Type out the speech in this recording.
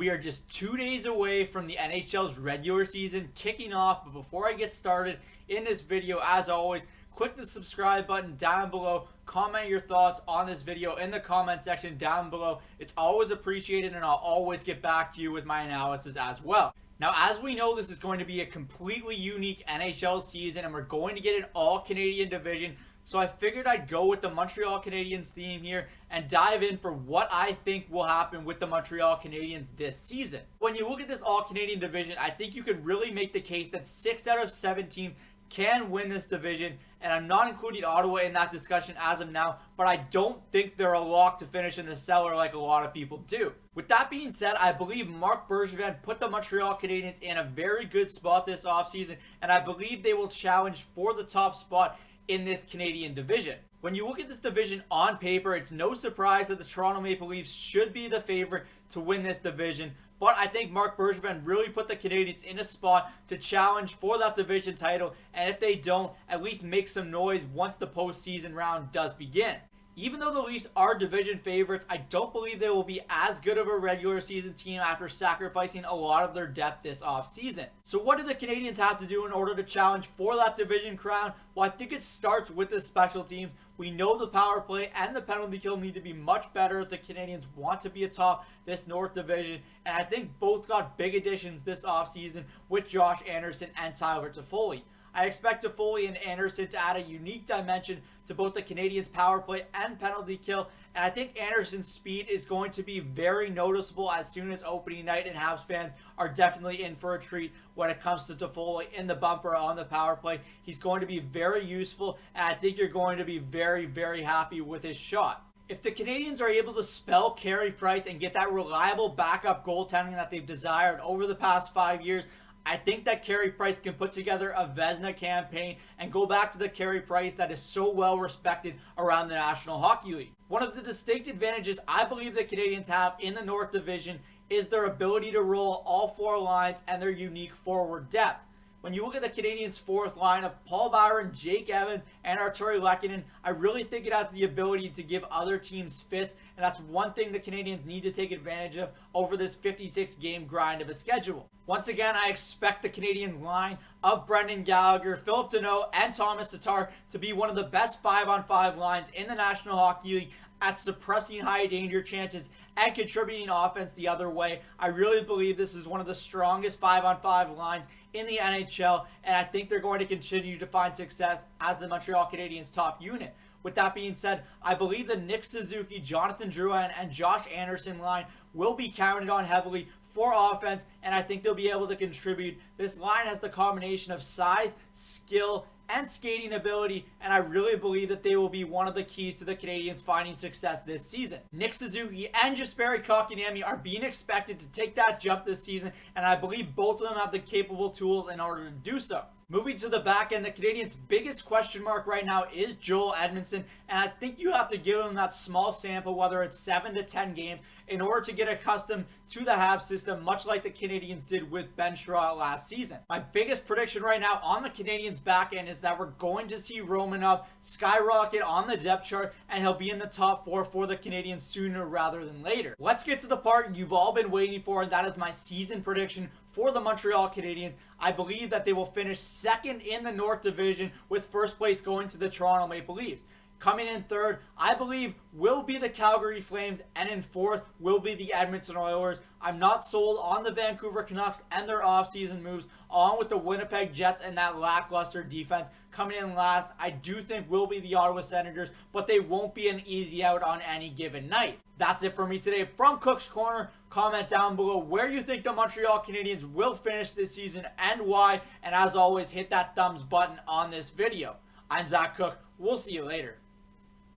We are just 2 days away from the NHL's regular season kicking off, but before I get started in this video, as always, click the subscribe button down below, comment your thoughts on this video in the comment section down below. It's always appreciated, and I'll always get back to you with my analysis as well. Now, as we know, this is going to be a completely unique NHL season, and we're going to get an all-Canadian division. So I figured I'd go with the Montreal Canadiens theme here and dive in for what I think will happen with the Montreal Canadiens this season. When you look at this all-Canadian division, I think you could really make the case that 6 out of 7 teams can win this division, and I'm not including Ottawa in that discussion as of now, but I don't think they're a lock to finish in the cellar like a lot of people do. With that being said, I believe Marc Bergevin put the Montreal Canadiens in a very good spot this offseason, and I believe they will challenge for the top spot in this Canadian division. When you look at this division on paper, it's no surprise that the Toronto Maple Leafs should be the favorite to win this division, but I think Marc Bergevin really put the Canadiens in a spot to challenge for that division title, and if they don't, at least make some noise once the postseason round does begin. Even though the Leafs are division favorites, I don't believe they will be as good of a regular season team after sacrificing a lot of their depth this offseason. So what do the Canadiens have to do in order to challenge for that division crown? Well, I think it starts with the special teams. We know the power play and the penalty kill need to be much better if the Canadiens want to be atop this North Division, and I think both got big additions this offseason with Josh Anderson and Tyler Toffoli. I expect Toffoli and Anderson to add a unique dimension to both the Canadiens' power play and penalty kill, and I think Anderson's speed is going to be very noticeable as soon as opening night, and Habs fans are definitely in for a treat when it comes to Toffoli in the bumper on the power play. He's going to be very useful, and I think you're going to be very, very happy with his shot. If the Canadiens are able to spell Carey Price and get that reliable backup goaltending that they've desired over the past 5 years, I think that Carey Price can put together a Vezina campaign and go back to the Carey Price that is so well respected around the National Hockey League. One of the distinct advantages I believe the Canadiens have in the North Division is their ability to roll all 4 lines and their unique forward depth. When you look at the Canadiens' fourth line of Paul Byron, Jake Evans, and Artturi Lehkonen, I really think it has the ability to give other teams fits, and that's one thing the Canadiens need to take advantage of over this 56-game grind of a schedule. Once again, I expect the Canadiens' line of Brendan Gallagher, Phillip Danault, and Thomas Tatar to be one of the best 5-on-5 lines in the National Hockey League at suppressing high danger chances and contributing offense the other way. I really believe this is one of the strongest 5-on-5 lines in the NHL, and I think they're going to continue to find success as the Montreal Canadiens' top unit. With that being said, I believe the Nick Suzuki, Jonathan Drouin, and Josh Anderson line will be counted on heavily for offense, and I think they'll be able to contribute. This line has the combination of size, skill, and skating ability, and I really believe that they will be one of the keys to the Canadiens finding success this season. Nick Suzuki and Jesperi Kotkaniemi are being expected to take that jump this season, and I believe both of them have the capable tools in order to do so. Moving to the back end, the Canadiens' biggest question mark right now is Joel Edmondson, and I think you have to give him that small sample, whether it's 7 to 10 games, in order to get accustomed to the Habs system, much like the Canadiens did with Ben Chiarot last season. My biggest prediction right now on the Canadiens' back end is that we're going to see Romanov skyrocket on the depth chart, and he'll be in the top 4 for the Canadiens sooner rather than later. Let's get to the part you've all been waiting for, and that is my season prediction for the Montreal Canadiens. I believe that they will finish second in the North Division, with first place going to the Toronto Maple Leafs. Coming in third, I believe, will be the Calgary Flames, and in fourth will be the Edmonton Oilers. I'm not sold on the Vancouver Canucks and their offseason moves, along with the Winnipeg Jets and that lackluster defense. Coming in last, I do think will be the Ottawa Senators, but they won't be an easy out on any given night. That's it for me today from Cook's Corner. Comment down below where you think the Montreal Canadiens will finish this season and why, and as always, hit that thumbs button on this video. I'm Zach Cook. We'll see you later.